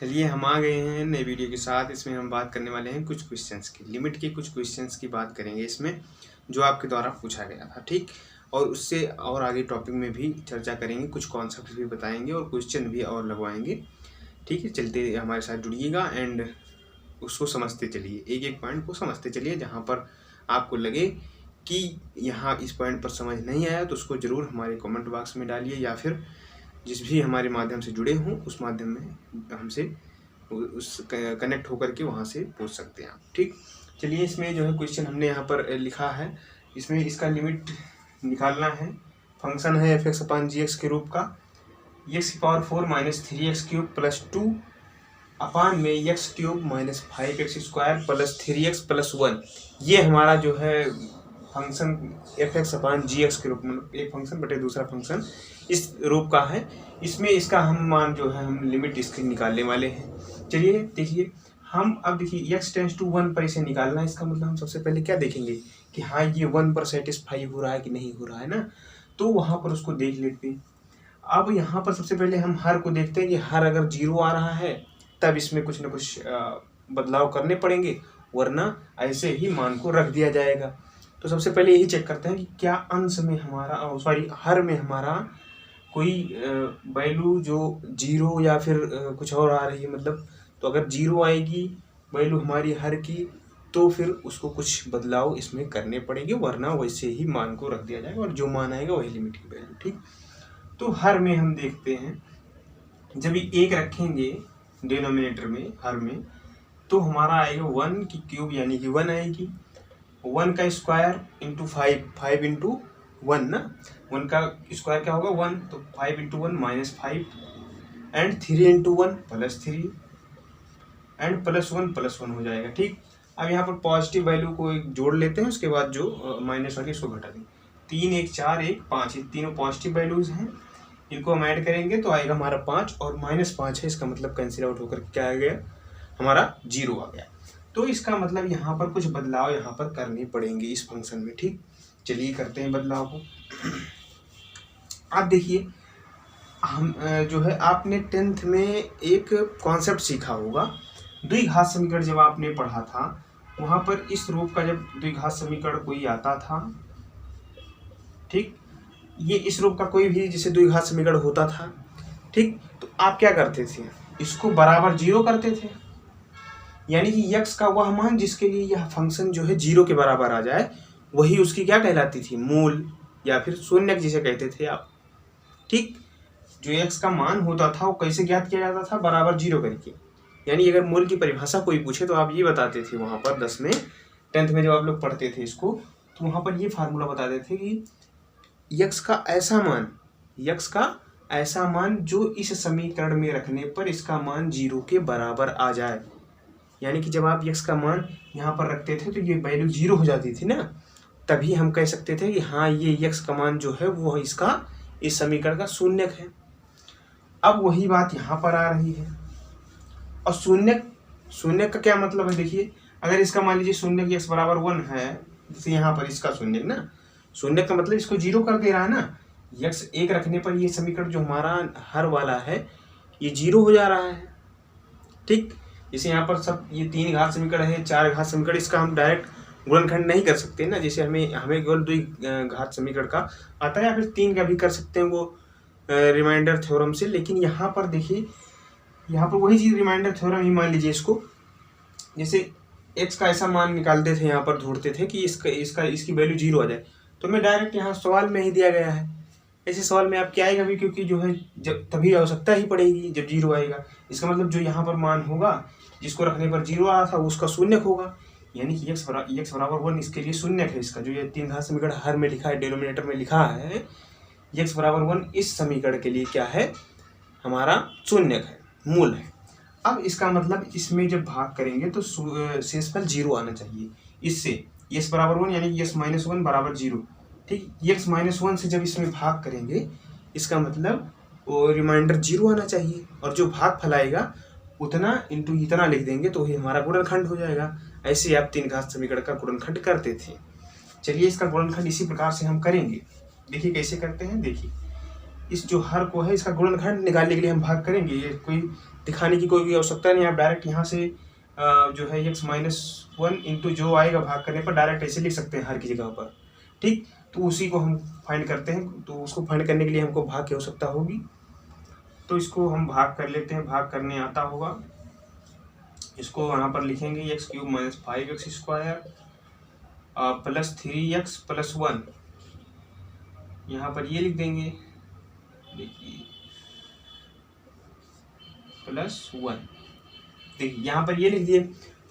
चलिए हम आ गए हैं नए वीडियो के साथ। इसमें हम बात करने वाले हैं कुछ क्वेश्चंस की, लिमिट के कुछ क्वेश्चंस की बात करेंगे इसमें, जो आपके द्वारा पूछा गया था। ठीक, और उससे और आगे टॉपिक में भी चर्चा करेंगे, कुछ कॉन्सेप्ट भी बताएंगे और क्वेश्चन भी और लगवाएंगे। ठीक है, चलते हमारे साथ जुड़िएगा एंड उसको समझते चलिए, एक एक पॉइंट को समझते चलिए। जहाँ पर आपको लगे कि यहाँ इस पॉइंट पर समझ नहीं आया तो उसको ज़रूर हमारे कमेंट बॉक्स में डालिए, या फिर जिस भी हमारे माध्यम से जुड़े हों उस माध्यम में हमसे उस कनेक्ट होकर के वहाँ से पूछ सकते हैं आप। ठीक, चलिए इसमें जो है क्वेश्चन हमने यहाँ पर लिखा है, इसमें इसका लिमिट निकालना है। फंक्शन है f(x) अपान जी एक्स के रूप का, x की power 4 minus 3x cube plus 2 अपान में x cube minus 5x square plus 3x plus 1। ये हमारा जो है फंक्शन f(x) अपान जी एक्स के रूप में, एक फंक्शन बटे दूसरा फंक्शन इस रूप का है। इसमें इसका हम मान जो है हम लिमिट इसकी निकालने वाले हैं। चलिए देखिए, हम अब देखिए x टेंस टू 1 पर इसे निकालना है। इसका मतलब हम सबसे पहले क्या देखेंगे कि हाँ ये 1 पर सेटिस्फाई हो रहा है कि नहीं हो रहा है ना, तो वहाँ पर उसको देख लेते हैं। अब यहाँ पर सबसे पहले हम हर को देखते हैं कि हर अगर 0 आ रहा है तब इसमें कुछ ना कुछ बदलाव करने पड़ेंगे, वरना ऐसे ही मान को रख दिया जाएगा। तो सबसे पहले यही चेक करते हैं कि क्या अंश में हमारा हर में हमारा कोई वैल्यू जो 0 या फिर कुछ और आ रही है। मतलब तो अगर 0 आएगी वैल्यू हमारी हर की, तो फिर उसको कुछ बदलाव इसमें करने पड़ेंगे, वरना वैसे ही मान को रख दिया जाएगा और जो मान आएगा वही लिमिट की वैल्यू। ठीक, तो हर में हम देखते हैं, जब ये एक रखेंगे डिनोमिनेटर में हर में, तो हमारा आएगा 1 की क्यूब यानी कि 1 आएगी। 1 का स्क्वायर इंटू 5 इंटू 1 ना, 1 का स्क्वायर क्या होगा 1, तो 5 into 1 minus 5 and 3 into 1 plus 3 and plus 1 हो जाएगा। ठीक, अब यहाँ पर पॉजिटिव वैल्यू को एक जोड़ लेते हैं, उसके बाद जो माइनस वाली उसको घटा देंगे। 3 1 4 1 5, ये तीनों पॉजिटिव वैल्यूज हैं, इनको हम ऐड करेंगे तो आएगा हमारा 5 और -5 है, इसका मतलब कैंसिल आउट होकर क्या आ गया हमारा 0 आ गया। तो इसका मतलब यहाँ पर कुछ बदलाव यहाँ पर करने पड़ेंगे इस फंक्शन में। ठीक, चलिए करते हैं बदलाव को। आप देखिए, हम जो है आपने 10th में एक कॉन्सेप्ट सीखा होगा, द्विघात समीकरण जब आपने पढ़ा था, वहाँ पर इस रूप का जब द्विघात समीकरण कोई आता था, ठीक, ये इस रूप का कोई भी जैसे द्विघात समीकरण होता था, ठीक, तो आप क्या करते थे, इसको बराबर 0 करते थे, यानी कि x का वह मान जिसके लिए यह फंक्शन जो है 0 के बराबर आ जाए, वही उसकी क्या कहलाती थी, मूल या फिर शून्यक जिसे कहते थे आप। ठीक, जो x का मान होता था वो कैसे ज्ञात किया जाता था, बराबर 0 करके। यानी अगर मूल की परिभाषा कोई पूछे तो आप ये बताते थे वहाँ पर 10th में जब आप लोग पढ़ते थे इसको, तो वहाँ पर ये फार्मूला बताते थे कि x का ऐसा मान जो इस समीकरण में रखने पर इसका मान 0 के बराबर आ जाए। यानी कि जब आप x का मान यहाँ पर रखते थे तो ये वैल्यू 0 हो जाती थी ना, तभी हम कह सकते थे कि हाँ ये x का मान जो है वो इसका इस समीकरण का शून्यक है। अब वही बात यहाँ पर आ रही है, और शून्यक का क्या मतलब है, देखिए अगर इसका मान लीजिए शून्यक x बराबर 1 है, जैसे यहाँ पर इसका शून्यक ना, शून्यक का मतलब इसको 0 कर दे रहा है ना, x 1 रखने पर ये समीकरण जो हमारा हर वाला है ये 0 हो जा रहा है। ठीक, जैसे यहाँ पर सब ये 3 घात समीकरण है, 4 घात समीकरण, इसका हम डायरेक्ट गुणनखंड नहीं कर सकते ना, जैसे हमें केवल 2 घात समीकरण का आता है, या फिर 3 का भी कर सकते हैं वो रिमाइंडर थ्योरम से। लेकिन यहाँ पर देखिए, यहाँ पर वही चीज़ रिमाइंडर थ्योरम ही मान लीजिए इसको, जैसे x का ऐसा मान निकालते थे, यहाँ पर ढूंढते थे कि इसकी वैल्यू 0 आ जाए, तो मैं डायरेक्ट यहाँ सवाल में ही दिया गया है, ऐसे सवाल में आपके आएगा भी, क्योंकि जो है जब तभी आवश्यकता ही पड़ेगी जब 0 आएगा। इसका मतलब जो यहाँ पर मान होगा जिसको रखने पर 0 आया था उसका शून्यक होगा, यानी कि x बराबर 1 इसके लिए शून्यक है। इसका जो ये 3 घात समीकरण हर में लिखा है, डिनोमिनेटर में लिखा है, x बराबर 1 इस समीकरण के लिए क्या है, हमारा शून्यक है, मूल है। अब इसका मतलब इसमें जब भाग करेंगे तो शेषफल 0 आना चाहिए। इससे x बराबर 1 यानी कि x माइनस 1 बराबर 0। ठीक, x माइनस 1 से जब इसमें भाग करेंगे, इसका मतलब वो रिमाइंडर 0 आना चाहिए, और जो भाग फैलाएगा उतना इंटू इतना लिख देंगे तो ही हमारा गुणनखंड हो जाएगा। ऐसे आप 3 घात समीकरण का गुणनखंड करते थे। चलिए इसका गुणनखंड इसी प्रकार से हम करेंगे, देखिए कैसे करते हैं। देखिए इस जो हर को है इसका गुणनखंड निकालने के लिए हम भाग करेंगे। ये कोई दिखाने की कोई आवश्यकता नहीं, आप डायरेक्ट यहाँ से जो है x-1 इंटू जो आएगा भाग करने पर डायरेक्ट ऐसे लिख सकते हैं हर की जगह पर, ठीक। तो उसी को हम फाइंड करते हैं, तो उसको फाइंड करने के लिए हमको भाग की आवश्यकता होगी। तो इसको हम भाग कर लेते हैं, भाग करने आता होगा। इसको यहाँ पर लिखेंगे x³ - 5x² plus 3x plus 1, यहाँ पर ये लिख देंगे, देखिए प्लस 1, देखिए यहाँ पर ये लिख दिए।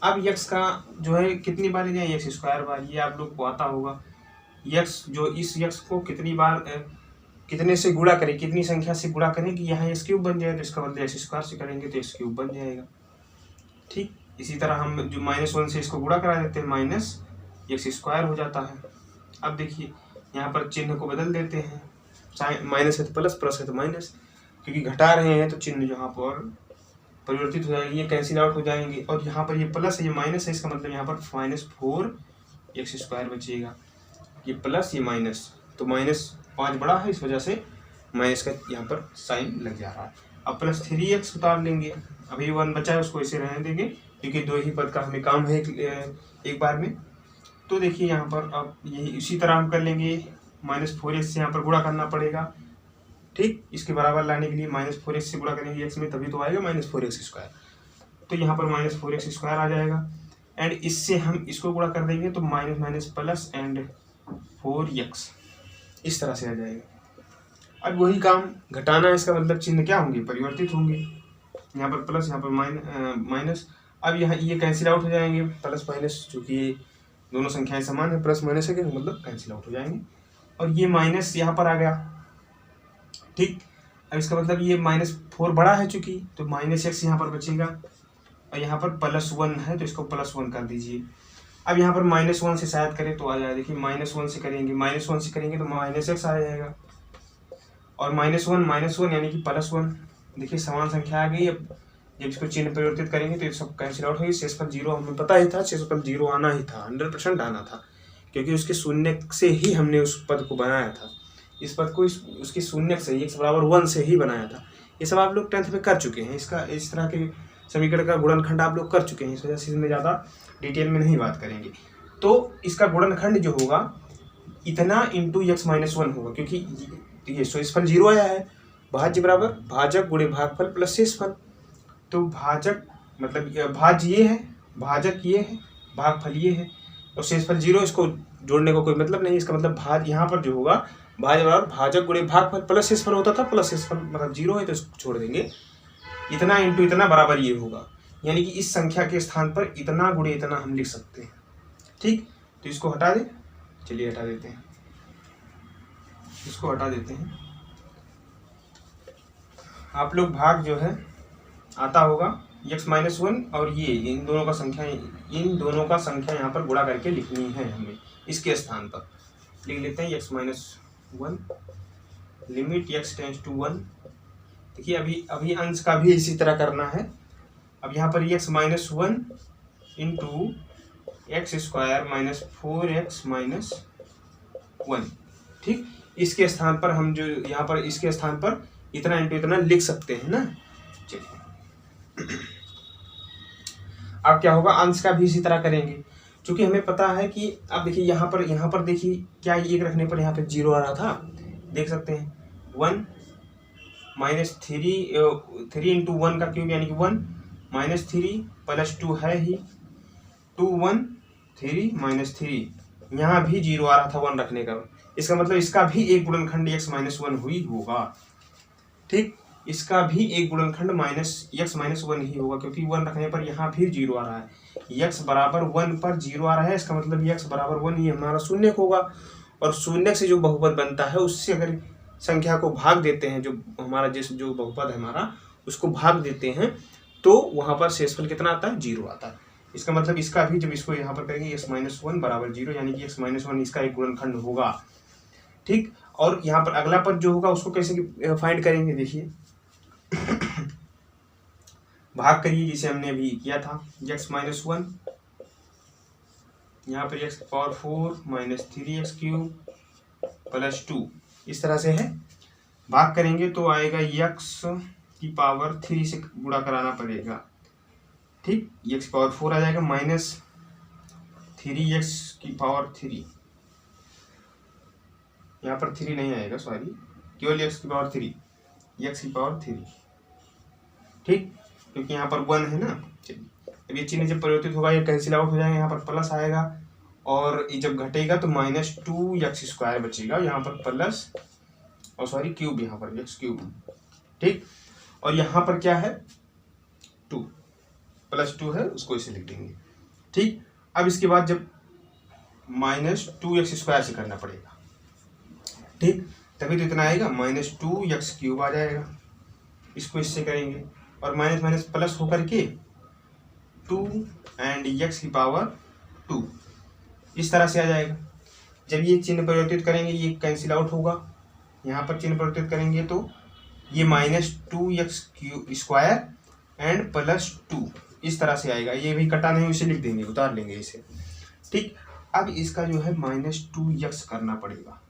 अब x का जो है कितनी बार ले जाए, x² बार, ये आप लोग को आता होगा। x जो इस x को कितनी बार कितने से गुणा करें, कितनी संख्या से गुणा करें कि यहाँ x³ बन जाए, तो इसका मतलब x² से करेंगे तो x³ बन जाएगा, ठीक। इसी तरह हम जो -1 से इसको गुणा करा देते हैं, -x² हो जाता है। अब देखिए यहाँ पर चिन्ह को बदल देते हैं, माइनस है तो प्लस, प्लस है तो माइनस, क्योंकि घटा रहे हैं तो चिन्ह यहाँ पर परिवर्तित हो जाएंगे, ये कैंसिल आउट हो जाएंगे। और यहाँ पर ये प्लस है, ये माइनस है, इसका मतलब यहाँ पर -4x² बचेगा। ये प्लस ये माइनस, तो -5 बड़ा है, इस वजह से माइनस का यहाँ पर साइन लग जा रहा है। अब प्लस 3x उतार लेंगे, अभी 1 बचा है उसको इसे रहने देंगे, क्योंकि 2 ही पद का हमें काम है एक बार में। तो देखिए यहाँ पर अब यही इसी तरह हम कर लेंगे, -4x से यहाँ पर गुणा करना पड़ेगा, ठीक। इसके बराबर लाने के लिए -4x से गुणा करेंगे x में, तभी तो आएगा -4x²। तो यहाँ पर -4x² आ जाएगा, एंड इससे हम इसको गुणा कर देंगे तो minus minus plus and 4x, इस तरह से आ जाएगा। अब वही काम घटाना है, इसका मतलब चिन्ह क्या होंगे, परिवर्तित होंगे। यहाँ पर प्लस, यहाँ पर माइनस। अब यहाँ ये कैंसिल आउट हो जाएंगे, प्लस माइनस, चूँकि दोनों संख्याएं समान है, प्लस माइनस है, मतलब कैंसिल आउट हो जाएंगे। और ये माइनस यहाँ पर आ गया, ठीक। अब इसका मतलब ये -4 बड़ा है चूँकि, तो -x यहाँ पर बचेगा, और यहाँ पर +1 है तो इसको +1 कर दीजिए। अब यहाँ पर -1 से शायद करें तो आ जाए, देखिए -1 से करेंगे, -1 से करेंगे तो -x आ जाएगा, और -1 यानी कि +1, देखिए समान संख्या आ गई। अब जब इसको चिन्ह परिवर्तित करेंगे तो ये सब कैंसिल आउट होगी, शेषफल 0 हमें पता ही था, शेषफल 0 आना ही था, 100% आना था, क्योंकि उसके शून्य से ही हमने उस पद को बनाया था। इस पद को उसके शून्य से x बराबर 1 से ही बनाया था। ये सब आप लोग 10th में कर चुके हैं, इसका इस तरह के समीकरण का गुणनखंड आप लोग कर चुके हैं, इस वजह से इसमें ज़्यादा डिटेल में नहीं बात करेंगे। तो इसका गुणनखंड जो होगा इतना इंटू x-1 होगा, क्योंकि ये शेषफल 0 आया है, भाज्य बराबर भाजक गुणे भागफल प्लस शेषफल। तो भाजक मतलब भाज्य ये है, भाजक ये है, भागफल ये है, और शेषफल 0, इसको जोड़ने का कोई मतलब नहीं। इसका मतलब भाज यहाँ पर जो होगा भाज्य बराबर भाजक गुणे भागफल प्लस शेषफल होता था, प्लस शेषफल मतलब 0 है तो इसको छोड़ देंगे, इतना इंटू इतना बराबर ये होगा, यानी कि इस संख्या के स्थान पर इतना गुणे इतना हम लिख सकते हैं, ठीक। तो इसको हटा दें, चलिए हटा देते हैं, इसको हटा देते हैं। आप लोग भाग जो है आता होगा x-1, और ये इन दोनों का संख्या यहाँ पर गुणा करके लिखनी है हमें, इसके स्थान पर लिख लेते हैं x-1 limit x tends to 1। देखिए अभी अंश का भी इसी तरह करना है। अब यहाँ पर x-1 into x² minus 4x minus 1, ठीक। इसके स्थान पर हम जो यहाँ पर इसके स्थान पर इतना इंटू इतना लिख सकते हैं ना। चलिए अब क्या होगा, अंश का भी इसी तरह करेंगे, क्योंकि हमें पता है कि अब देखिए यहाँ पर देखिए क्या, एक रखने पर यहाँ पे 0 आ रहा था, देख सकते हैं 1 माइनस 3 इंटू 1 का क्यूब यानी कि 1 माइनस 3 प्लस 2 है ही, 2 1 3 माइनस 3, यहाँ भी 0 आ रहा था 1 रखने का, इसका मतलब इसका भी एक गुणनखंड x-1 हुई होगा, ठीक। इसका भी एक गुणनखंड x-1 ही होगा, क्योंकि 1 रखने पर यहाँ भी 0 आ रहा है, x बराबर 1 पर 0 आ रहा है, इसका मतलब x बराबर 1 ये हमारा शून्य होगा। और शून्य से जो बहुपद बनता है उससे अगर संख्या को भाग देते हैं, जो हमारा जो बहुपद है हमारा उसको भाग देते हैं, तो वहाँ पर शेषफल कितना आता है, 0 आता है। इसका मतलब इसका भी जब इसको यहाँ पर करेंगे x-1 बराबर 0, यानी कि x-1 इसका एक गुणनखंड होगा, ठीक। और यहाँ पर अगला पद जो होगा उसको कैसे फाइंड करेंगे, देखिए भाग करिए जिसे हमने अभी किया था, x-1 यहाँ पर x power 4 minus 3x³ plus 2, इस तरह से है। भाग करेंगे तो आएगा x की पावर 3 से गुणा कराना पड़ेगा, ठीक। x की पावर 4 आ जाएगा माइनस 3x की पावर 3, यहाँ पर 3 नहीं आएगा, सॉरी, केवल x की पावर 3, x की पावर 3, ठीक, क्योंकि यहाँ पर 1 है ना। चलिए, अब ये चिन्ह जब परिवर्तित होगा ये कैंसिल आउट हो जाएगा, यहाँ पर प्लस आएगा और ये जब घटेगा तो -2x² बचेगा, यहाँ पर प्लस और सॉरी क्यूब, यहाँ पर x³, ठीक। और यहाँ पर क्या है 2 +2 है, उसको इसे लिख देंगे, ठीक। अब इसके बाद जब -2x² से करना पड़ेगा, ठीक, तभी तो इतना आएगा, -2x³ आ जाएगा। इसको इससे करेंगे और माइनस माइनस प्लस होकर के 2 एंड x की पावर 2 इस तरह से आ जाएगा। जब ये चिन्ह परिवर्तित करेंगे ये कैंसिल आउट होगा, यहाँ पर चिन्ह परिवर्तित करेंगे तो ये -2x² एंड +2 इस तरह से आएगा। ये भी कटा नहीं, इसे लिख देंगे, उतार लेंगे इसे, ठीक। अब इसका जो है -2x करना पड़ेगा,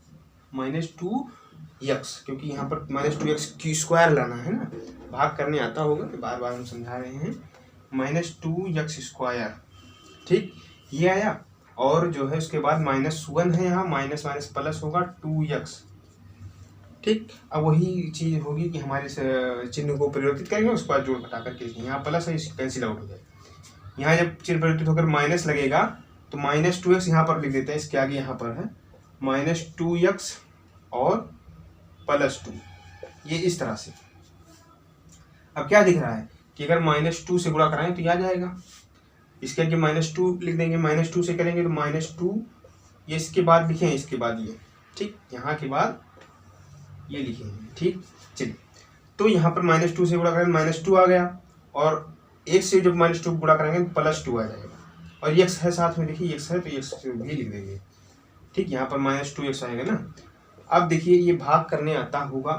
-2x, क्योंकि यहाँ पर -2x² लाना है ना, भाग करने आता होगा, बार बार हम समझा रहे हैं, -2x², ठीक, ये आया। और जो है उसके बाद -1 है, यहाँ माइनस माइनस प्लस होगा 2x, ठीक। अब वही चीज़ होगी कि हमारे चिन्ह को परिवर्तित करेंगे, उसके बाद जोड़ घटा करके यहाँ प्लस है, कैंसिल आउट हो जाएगा। यहाँ जब चिन्ह परिवर्तित होकर माइनस लगेगा तो -2x यहाँ पर लिख देते हैं, इसके आगे यहाँ पर है -2x और +2, ये इस तरह से। अब क्या दिख रहा है कि अगर -2 से गुणा कराएं तो ये आ जाएगा, इसके आगे -2 लिख देंगे, -2 से करेंगे तो -2, ये इसके बाद लिखें, इसके बाद ये, ठीक, यहाँ के बाद ये लिखेंगे, ठीक। चलिए, तो यहाँ पर -2 से गुणा करेंगे -2 आ गया, और एक से जब -2 गुणा करेंगे तो +2 आ जाएगा, और x है साथ में, देखिए x है तो x भी लिख देंगे, ठीक। यहाँ पर -2x आएगा ना। अब देखिए ये भाग करने आता होगा,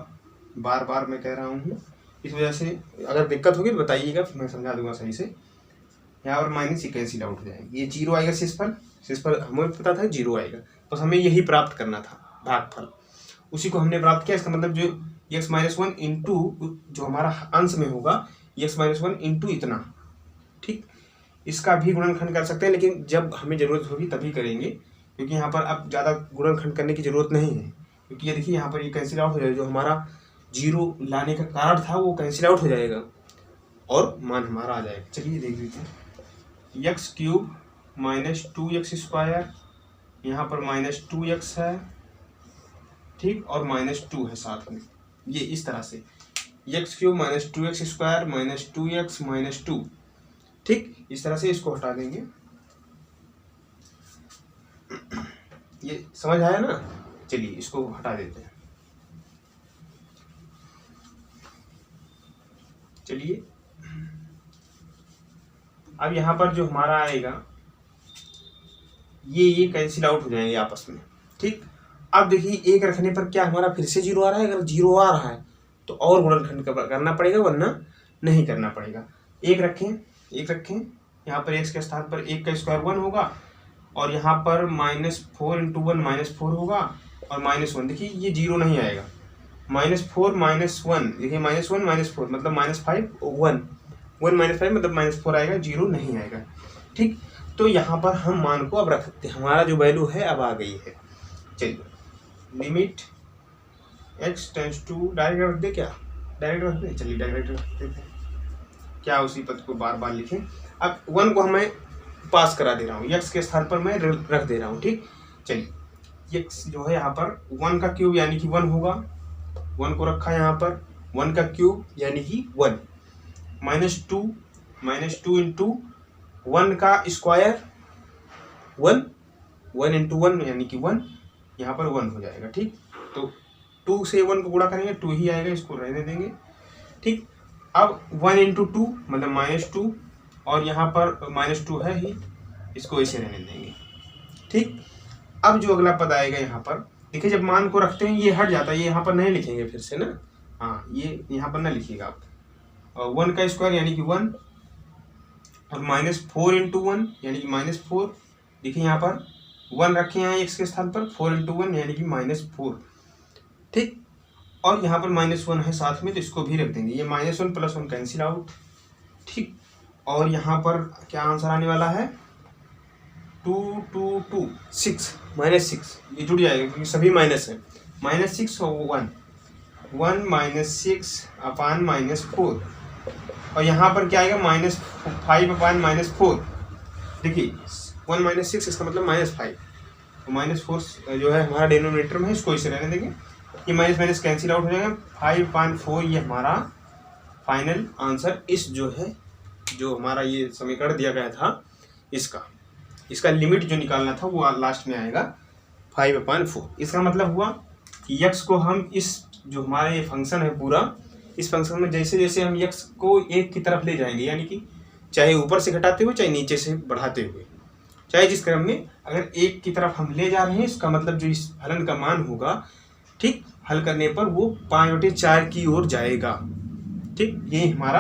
बार बार मैं कह रहा हूँ, इस वजह से अगर दिक्कत होगी तो बताइएगा, फिर मैं समझा दूंगा सही से। यहाँ पर माइनस ही कैंसिल आउट हो जाएगा, ये 0 आएगा, शेषफल हमें पता था 0 आएगा, बस हमें यही प्राप्त करना था, भागफल, उसी को हमने प्राप्त किया। इसका मतलब जो x-1 इंटू जो हमारा अंश में होगा x-1 इंटू इतना, ठीक, इसका भी गुणनखंड कर सकते हैं, लेकिन जब हमें ज़रूरत होगी तभी करेंगे, क्योंकि यहाँ पर अब ज़्यादा गुणनखंड करने की ज़रूरत नहीं है, क्योंकि ये देखिए यहाँ पर ये कैंसिल आउट हो जाएगा, जो हमारा 0 लाने का कारण था वो कैंसिल आउट हो जाएगा और मान हमारा आ जाएगा। चलिए देख लेते हैं, x³ -2x², यहाँ पर -2x है, ठीक, और -2 है साथ में, ये इस तरह से x³ -2x² -2x -2, ठीक, इस तरह से इसको हटा देंगे। ये समझ आया ना। चलिए इसको हटा देते हैं। चलिए अब यहाँ पर जो हमारा आएगा ये कैंसिल आउट हो जाएंगे आपस में, ठीक। अब देखिए एक रखने पर क्या हमारा फिर से 0 आ रहा है, अगर 0 आ रहा है तो और गुणनखंड करना पड़ेगा, वरना नहीं करना पड़ेगा। एक रखें, यहाँ पर x के स्थान पर 1 का स्क्वायर 1 होगा, और यहाँ पर -4 × 1 -4 होगा, और -1, देखिए ये 0 नहीं आएगा, -4 -1, देखिए -1 -4 मतलब -5, 1 -5 मतलब -4 आएगा, 0 नहीं आएगा, ठीक। तो यहाँ पर हम मान को अब रख सकते हैं, हमारा जो वैल्यू है अब आ गई है। चलिए limit x tends to, direct रख दे, क्या डायरेक्ट रख दे, चलिए डायरेक्ट रख देते हैं, क्या उसी पद को बार बार लिखें। अब 1 को हमें पास करा दे रहा हूँ, x के स्थान पर मैं रख दे रहा हूँ, ठीक। चलिए x जो है यहाँ पर 1 का क्यूब यानी कि 1 होगा, 1 को रखा यहाँ पर, 1 का क्यूब यानी कि 1, -2 इंटू 1 का स्क्वायर 1 इंटू 1 यानी कि 1, यहाँ पर 1 हो जाएगा, ठीक। तो 2 से 1 को गुणा करेंगे 2 ही आएगा, इसको रहने देंगे, ठीक। अब 1 इंटू 2 मतलब -2, और यहाँ पर -2 है ही, इसको ऐसे रहने देंगे, ठीक। अब जो अगला पद आएगा यहाँ पर देखिए, जब मान को रखते हैं ये हट जाता है, ये यहाँ पर नहीं लिखेंगे फिर से ना, हाँ ये यहाँ पर ना लिखिएगा आप, 1 का स्क्वायर यानी कि 1, और -4 इंटू 1 यानी कि -4, देखिए यहाँ पर 1 रखे हैं x के स्थान पर, 4 इंटू 1 यानी कि -4, ठीक। और यहाँ पर -1 है साथ में, तो इसको भी रख देंगे। ये -1 + 1 कैंसिल आउट, ठीक। और यहाँ पर क्या आंसर आने वाला है, 2 2 2 6 -6, ये जुड़ जाएगा क्योंकि सभी माइनस है। -6 और 1 -6 अपान -4, और यहाँ पर क्या आएगा, -5 अपान -4। देखिए 1 - 6 इसका मतलब -5, तो -4 जो है हमारा डिनोमिनेटर में है, इसको इसे रहने देंगे। ये माइनस माइनस कैंसिल आउट हो जाएगा, 5/4 ये हमारा फाइनल आंसर इस जो है, जो हमारा ये समीकरण दिया गया था इसका लिमिट जो निकालना था वो लास्ट में आएगा 5/4। इसका मतलब हुआ कि यक्स को हम इस जो हमारा ये फंक्शन है पूरा, इस फंक्शन में जैसे जैसे हम यक्स को एक की तरफ ले जाएंगे, यानी कि चाहे ऊपर से घटाते हुए चाहे नीचे से बढ़ाते हुए, चाहे जिस क्रम में, अगर एक की तरफ हम ले जा रहे हैं, इसका मतलब जो इस फलन का मान होगा, ठीक, हल करने पर वो 5/4 की ओर जाएगा, ठीक। ये हमारा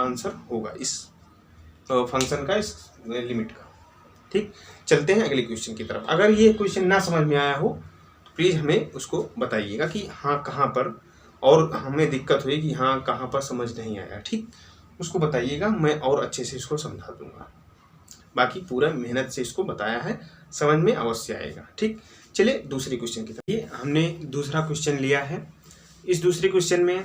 आंसर होगा इस फंक्शन का, इस लिमिट का, ठीक। चलते हैं अगले क्वेश्चन की तरफ। अगर ये क्वेश्चन ना समझ में आया हो तो प्लीज़ हमें उसको बताइएगा कि हाँ कहाँ पर, और हमें दिक्कत हुई कि हाँ कहाँ पर समझ नहीं आया, ठीक, उसको बताइएगा, मैं और अच्छे से इसको समझा दूंगा। बाकी पूरा मेहनत से इसको बताया है, समझ में अवश्य आएगा, ठीक। चलिए दूसरे क्वेश्चन की तरफ। ये हमने दूसरा क्वेश्चन लिया है। इस दूसरे क्वेश्चन में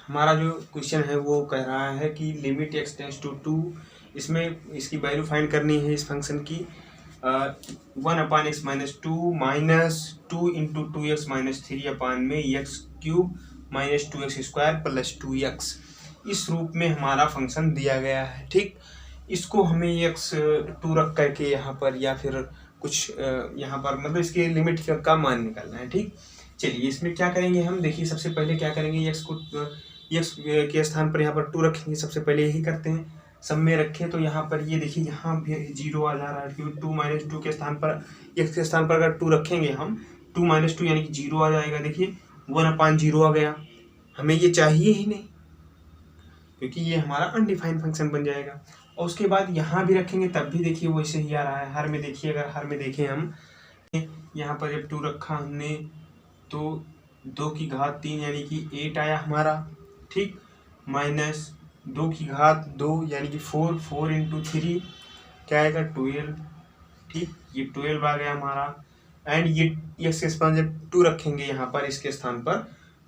हमारा जो क्वेश्चन है वो कह रहा है कि लिमिट x टेंड्स टू 2, इसमें इसकी वैल्यू फाइंड करनी है इस फंक्शन की। 1/x - 2 -2 × 2x - 3 अपान में x³ - 2x² + 2x, इस रूप में हमारा फंक्शन दिया गया है, ठीक। इसको हमें x2 रख करके यहाँ पर, या फिर कुछ यहाँ पर मतलब इसके लिमिट का मान निकालना है, ठीक। चलिए इसमें क्या करेंगे हम, देखिए सबसे पहले क्या करेंगे, x के स्थान पर यहाँ पर 2 रखेंगे, सबसे पहले यही करते हैं। सब में रखें तो यहाँ पर ये देखिए यहाँ भी 0 आ जा रहा है, क्योंकि 2 - 2 के स्थान पर, x के स्थान पर अगर 2 रखेंगे हम, 2 - 2 यानी कि 0 आ जाएगा। देखिए 1/0 आ गया, हमें ये चाहिए ही नहीं क्योंकि ये हमारा अनडिफाइंड फंक्शन बन जाएगा। और उसके बाद यहाँ भी रखेंगे तब भी देखिए वैसे ही आ रहा है। हर में देखिए, अगर हर में देखें हम, यहाँ पर जब 2 रखा हमने तो 2 की घात 3 यानी कि 8 आया हमारा, ठीक, -2 की घात 2 यानी कि 4 × 3 क्या आएगा, 12, ठीक, ये 12 आ गया हमारा। एंड ये x के स्थान जब 2 रखेंगे यहाँ पर इसके स्थान पर,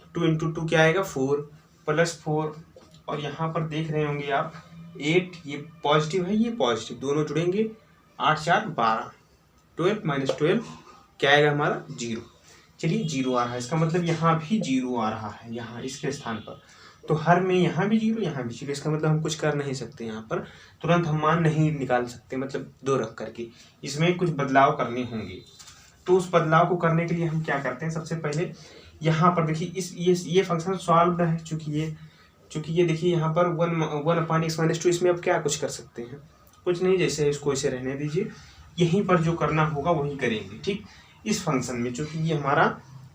तो 2 × 2 क्या आएगा, 4 + 4, और यहाँ पर देख रहे होंगे आप 8, ये पॉजिटिव है, ये पॉजिटिव, दोनों जुड़ेंगे, 8 4 12, 12 - 12 क्या आएगा हमारा, 0। चलिए 0 आ रहा है, इसका मतलब यहाँ भी 0 आ रहा है, यहाँ इसके स्थान पर, तो हर में यहाँ भी 0 यहाँ भी 0, इसका मतलब हम कुछ कर नहीं सकते, यहाँ पर तुरंत हम मान नहीं निकाल सकते, मतलब 2 रख करके, इसमें कुछ बदलाव करने होंगे। तो उस बदलाव को करने के लिए हम क्या करते हैं, सबसे पहले यहाँ पर देखिए इस ये फंक्शन सॉल्व है, चूँकि ये देखिए यहाँ पर 1/x - 2, इसमें अब क्या कुछ कर सकते हैं, कुछ नहीं, जैसे इसको इसे रहने दीजिए, यहीं पर जो करना होगा वही करेंगे, ठीक। इस फंक्शन में चूँकि ये हमारा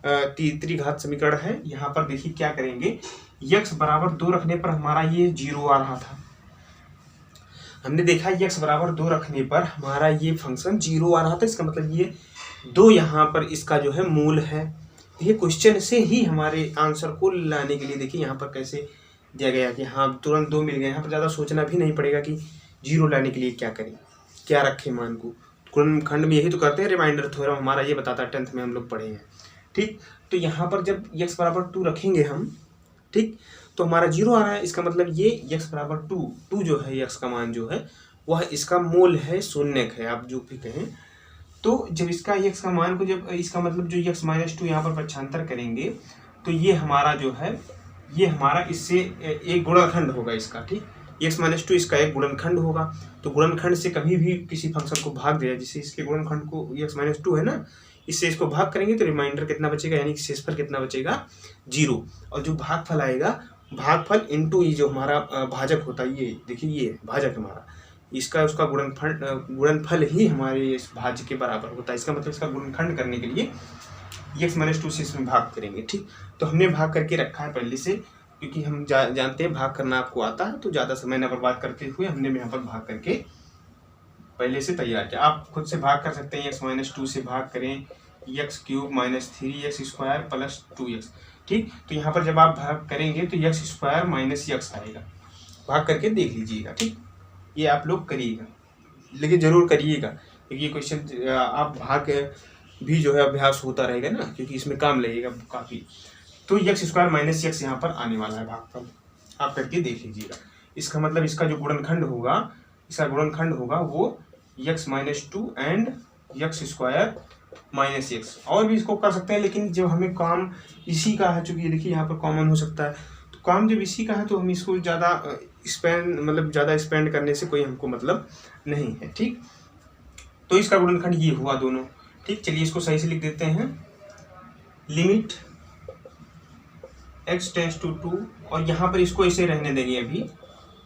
त्रिघात समीकरण है, यहाँ पर देखिए क्या करेंगे, x = 2 रखने पर हमारा ये 0 आ रहा था, हमने देखा x = 2 रखने पर हमारा ये फंक्शन 0 आ रहा था, इसका मतलब ये 2 यहाँ पर इसका जो है मूल है। ये क्वेश्चन से ही हमारे आंसर को लाने के लिए देखिए यहाँ पर कैसे दिया गया कि हाँ तुरंत 2 मिल गए, यहाँ पर ज़्यादा सोचना भी नहीं पड़ेगा कि 0 लाने के लिए क्या करें, क्या रखें मान को। गुणनखंड में यही तो करते हैं, रिमाइंडर थ्योरम हमारा ये बताता है, 10th में हम लोग पढ़े हैं, ठीक। तो यहाँ पर जब x = 2 रखेंगे हम, ठीक, तो हमारा 0 आ रहा है, इसका मतलब ये x = 2 जो है, x का मान जो है वह इसका मूल है, शून्यक है, आप जो भी कहें। तो जब इसका x का मान को, जब इसका मतलब जो x - 2 यहाँ पर पक्षांतर करेंगे, तो ये हमारा जो है, ये हमारा इससे एक गुणनखंड होगा इसका, ठीक, x - 2 इसका एक गुणनखंड होगा। तो गुणनखंड से कभी भी किसी फंक्शन को भाग दिया, जिससे इसके गुणनखंड को x - 2 है ना, इससे इसको भाग करेंगे तो रिमाइंडर कितना बचेगा, यानी कि शेषफल कितना बचेगा, 0। और जो भागफल आएगा, भागफल इंटू ये जो हमारा भाजक होता है, ये देखिए ये भाजक हमारा, इसका उसका गुणनफल ही हमारे इस भाज्य के बराबर होता है। इसका मतलब इसका गुणनखंड करने के लिए x - 2 से इसमें भाग करेंगे, ठीक। तो हमने भाग करके रखा है पहले से, क्योंकि हम जानते हैं भाग करना आपको आता है, तो ज़्यादा समय न बर्बाद करते हुए हमने यहाँ पर भाग करके पहले से तैयार किया। आप खुद से भाग कर सकते हैं, x - 2 से भाग करें, x³ - 3x² + 2x, ठीक। तो यहाँ पर जब आप भाग करेंगे तो एक्स स्क्वायर माइनस एक्स आएगा, भाग करके देख लीजिएगा। ठीक, ये आप लोग करिएगा, लेकिन ज़रूर करिएगा क्योंकि ये क्वेश्चन आप भाग भी जो है अभ्यास होता रहेगा ना, क्योंकि इसमें काम लगेगा काफ़ी। तो एक्स स्क्वायर माइनस एक्स यहाँ पर आने वाला है भागफल, आप करके देख लीजिएगा। इसका मतलब इसका जो गुणनखंड होगा, इसका गुणनखंड होगा वो x minus two and x square minus x. और भी इसको कर सकते हैं, लेकिन जब हमें काम इसी का है, चूँकि देखिए यहाँ पर कॉमन हो सकता है, तो काम जब इसी का है तो हम इसको ज़्यादा ज़्यादा स्पेंड करने से कोई हमको मतलब नहीं है। ठीक, तो इसका गुणनखंड ये हुआ दोनों। ठीक, चलिए इसको सही से लिख देते हैं। लिमिट x टेंस टू 2, और यहाँ पर इसको ऐसे रहने देंगे अभी।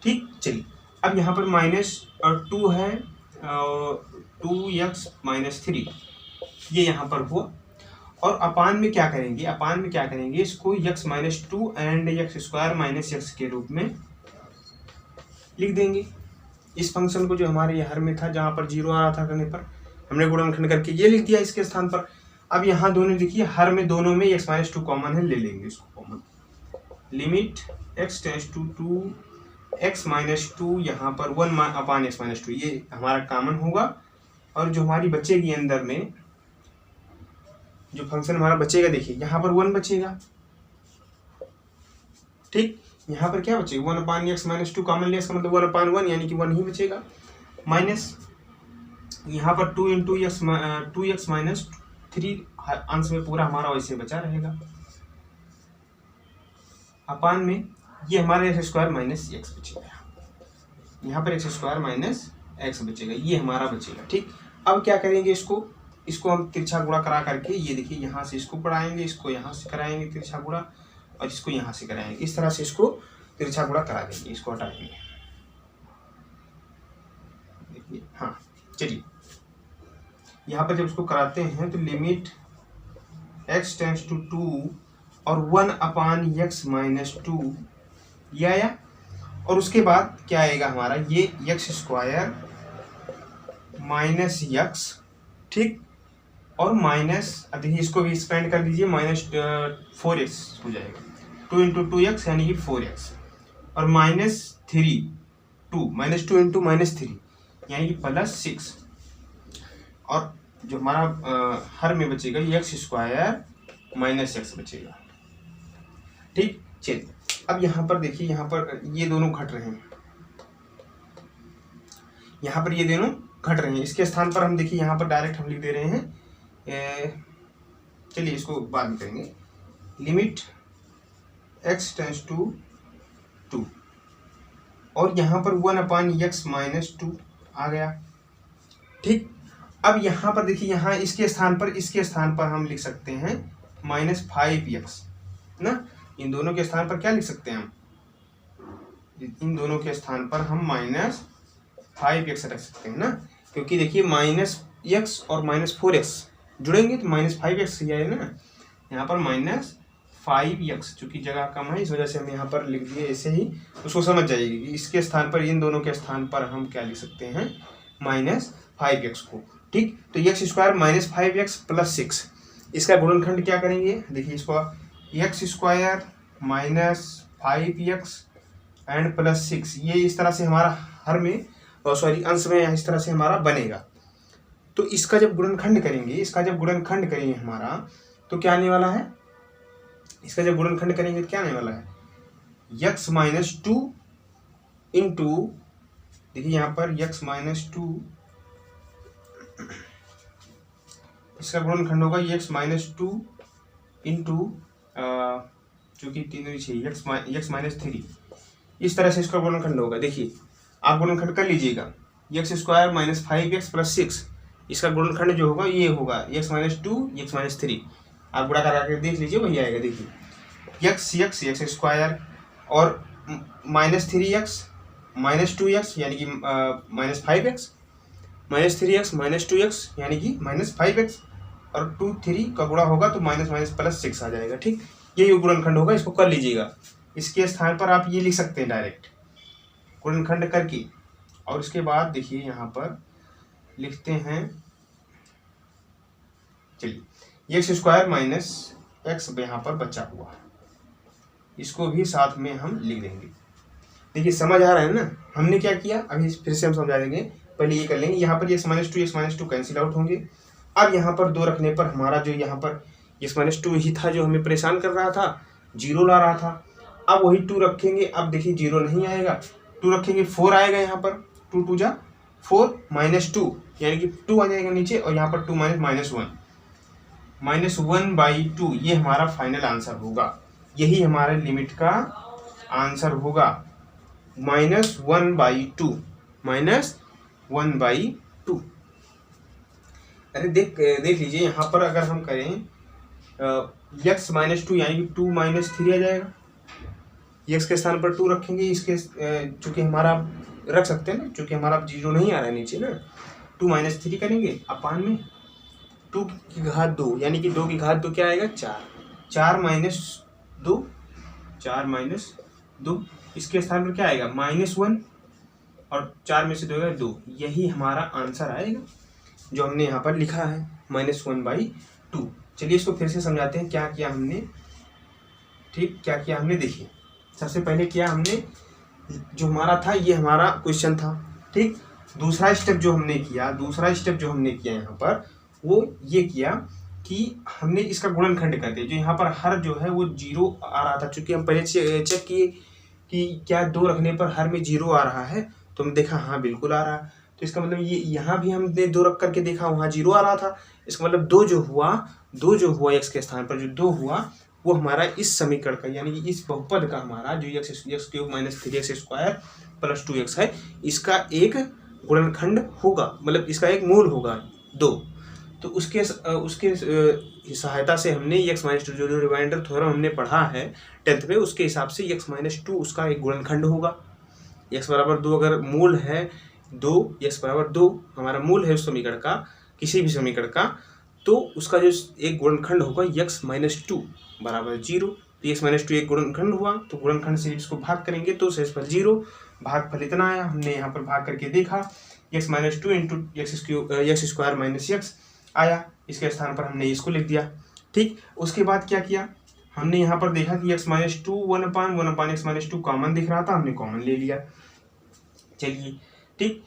ठीक, चलिए अब यहाँ पर माइनस 2 है, 2x माइनस 3 ये यहाँ पर हुआ। और अपान में क्या करेंगे, अपान में क्या करेंगे, इसको x minus 2 and x square minus x के रूप में लिख देंगे। इस फंक्शन को जो हमारे हर में था, जहाँ पर 0 आ रहा था करने पर, हमने गुणनखंड करके ये लिख दिया इसके स्थान पर। अब यहाँ दोनों देखिए, हर में दोनों में x माइनस 2 कॉमन है, ले लेंगे इसको common. Limit x tends to 2 x minus 2, यहाँ पर 1 अपान एक्स माइनस 2 ये हमारा कॉमन होगा। और जो हमारी बचेगी अंदर में, जो फंक्शन हमारा बचेगा, देखिए यहाँ पर 1 बचेगा। ठीक, यहाँ पर क्या बचेगा, 1 अपान एक्स माइनस 2 कॉमन लिया, इसका मतलब 1 अपान 1 यानी कि 1 ही बचेगा। माइनस यहाँ पर 2 इंटू एक्स माइनस 3 अंश में पूरा हमारा वैसे बचा रहेगा। अपान में ये हमारा एक्स स्क्वायर माइनस एक्स बचेगा, यहाँ पर एक्स स्क्वायर माइनस एक्स बचेगा, ये हमारा बचेगा। ठीक, अब क्या करेंगे, इसको हम तिरछा गुणा करा करके, ये देखिए यहाँ से इसको बढ़ाएंगे, इसको यहाँ से कराएंगे तिरछा गुणा, और इसको यहाँ से कराएंगे। इस तरह से इसको तिरछा गुणा करा देंगे, इसको हटाएंगे। देखिए, हाँ चलिए यहाँ पर जब इसको कराते हैं तो लिमिट x टेंस टू 2 और 1 अपान एक्स माइनस 2 ये आया। और उसके बाद क्या आएगा हमारा, ये एक्स स्क्वायर माइनस एक्स। ठीक, और माइनस, अब देखिए इसको भी एक्सपेंड कर दीजिए, माइनस 4x हो जाएगा, 2 इंटू 2x यानी कि 4x, और माइनस 3 माइनस 2 इंटू माइनस 3 यानी कि प्लस 6। और जो हमारा हर में बचेगा ये एक्स स्क्वायर माइनस एक्स बचेगा। ठीक, चलिए अब यहाँ पर देखिए, यहाँ पर ये दोनों घट रहे हैं, यहाँ पर ये दोनों घट रहे हैं। इसके स्थान पर हम देखिए यहाँ पर डायरेक्ट हम लिख दे रहे हैं, चलिए इसको बाद में करेंगे। लिमिट x टेंस टू 2 और यहाँ पर 1 अपान एक्स माइनस 2 आ गया। ठीक, अब यहाँ पर देखिए, यहाँ इसके स्थान पर हम लिख सकते हैं माइनस 5x ना। इन दोनों के स्थान पर क्या लिख सकते हैं हम, इन दोनों के स्थान पर हम माइनस 5x रख सकते हैं ना, क्योंकि देखिए माइनस एक्स और माइनस 4x जुड़ेंगे तो माइनस 5x ही आएगा ना। यहाँ पर माइनस 5x, चूँकि जगह कम है इस वजह से हम यहाँ पर लिख दिए ऐसे ही, उसको समझ जाइएगा कि इसके स्थान पर, इन दोनों के स्थान पर हम क्या लिख सकते हैं, माइनस 5x को। ठीक, तो x square minus 5x plus 6, इसका गुणनखंड क्या करेंगे, देखिए इसको x square minus 5x and plus 6, ये इस तरह से हमारा हर में, अंश में इस तरह से हमारा बनेगा। तो इसका जब गुणनखंड करेंगे, हमारा तो क्या आने वाला है, इसका जब गुणनखंड करेंगे तो क्या आने वाला है, x माइनस 2 इंटू, देखिए यहाँ पर x माइनस 2, इसका गुणनखंड होगा x माइनस 2 इंटू, चूँकि 3 6 x माइनस 3, इस तरह से इसका गुणनखंड होगा। देखिए आप गुणनखंड कर लीजिएगा, x square minus 5x plus 6, इसका गुणनखंड जो होगा ये होगा x माइनस 2 x माइनस 3, आप गुणा करा कर देख लीजिए वही आएगा। देखिए एक्स स्क्वायर और माइनस 3x माइनस 2x यानी कि minus 5x, minus 3x minus 2x यानी कि माइनस 5x, और 2 3 का गुणा होगा तो माइनस माइनस प्लस 6 आ जाएगा। ठीक, यही गुणनखंड होगा, इसको कर लीजिएगा। इसके स्थान पर आप ये लिख सकते हैं डायरेक्ट गुणनखंड करके। और इसके बाद देखिए यहाँ पर लिखते हैं, चलिए एक्स स्क्वायर माइनस एक्स यहाँ पर बचा हुआ है, इसको भी साथ में हम लिख देंगे। देखिए समझ आ रहा है ना, हमने क्या किया, अभी फिर से हम समझा देंगे। पहले ये कर लेंगे, यहाँ पर x minus two cancel out होंगे। अब यहाँ पर 2 रखने पर हमारा जो यहाँ पर x माइनस टू ही था जो हमें परेशान कर रहा था, 0 ला रहा था। अब वही 2 रखेंगे, अब देखिए 0 नहीं आएगा, 2 रखेंगे 4 आएगा यहाँ पर, 2 2 जा 4 माइनस 2 यानी कि 2 आ जाएगा नीचे, और यहाँ पर 2 माइनस 1/2 ये हमारा फाइनल आंसर होगा। यही हमारे लिमिट का आंसर होगा, -1/2 -1/2। अरे देख लीजिए यहाँ पर अगर हम करें x माइनस 2 यानी कि 2 माइनस 3 आ जाएगा। x के स्थान पर 2 रखेंगे, इसके चूँकि हमारा रख सकते हैं ना, चूँकि हमारा 0 नहीं आ रहा है नीचे ना, 2 माइनस 3 करेंगे अपान में 2 की घात 2 यानी कि 2 की घात 2 क्या आएगा 4, 4 माइनस 2 इसके स्थान पर क्या आएगा -1 और 4 में से 2 आएगा 2। यही हमारा आंसर आएगा जो हमने यहाँ पर लिखा है -1/2। चलिए इसको फिर से समझाते हैं क्या किया हमने। ठीक, क्या किया हमने, देखिए सबसे पहले किया हमने, जो हमारा था ये हमारा क्वेश्चन था। ठीक, दूसरा स्टेप जो हमने किया यहाँ पर वो ये किया कि हमने इसका गुणनखंड कर दिया। जो यहाँ पर हर जो है वो 0 आ रहा था, चूँकि हम पहले चेक किए कि क्या 2 रखने पर हर में 0 आ रहा है, तो हमने देखा हाँ बिल्कुल आ रहा है। तो इसका मतलब ये यहाँ भी हमने 2 रख करके देखा, वहाँ 0 आ रहा था। इसका मतलब 2 जो हुआ x के स्थान पर जो 2 हुआ वो हमारा इस समीकरण का यानी कि इस बहुपद का हमारा जो x³ minus 3x² plus 2x है, इसका एक गुणनखंड होगा, मतलब इसका एक मूल होगा 2। तो उसके सहायता से हमने x माइनस 2 जो रिमाइंडर थ्योरम हमने पढ़ा है 10th में, उसके हिसाब से x माइनस 2 उसका एक गुणनखंड होगा। x बराबर 2 अगर मूल है 2, x बराबर 2 हमारा मूल है उस समीकरण का, किसी भी समीकरण का, तो उसका जो एक गुणनखंड होगा x माइनस 2 बराबर 0। तो x माइनस 2 एक गुणनखंड हुआ, तो गुणनखंड से इसको भाग करेंगे तो शेषफल 0, भागफल इतना आया। हमने यहाँ पर भाग करके देखा x minus 2 into x² minus x आया, इसके स्थान पर हमने इसको लिख दिया। ठीक, उसके बाद क्या किया हमने यहाँ पर देखा कि x minus 2 1/1 x minus 2 common दिख रहा था, हमने कॉमन ले लिया। चलिए ठीक,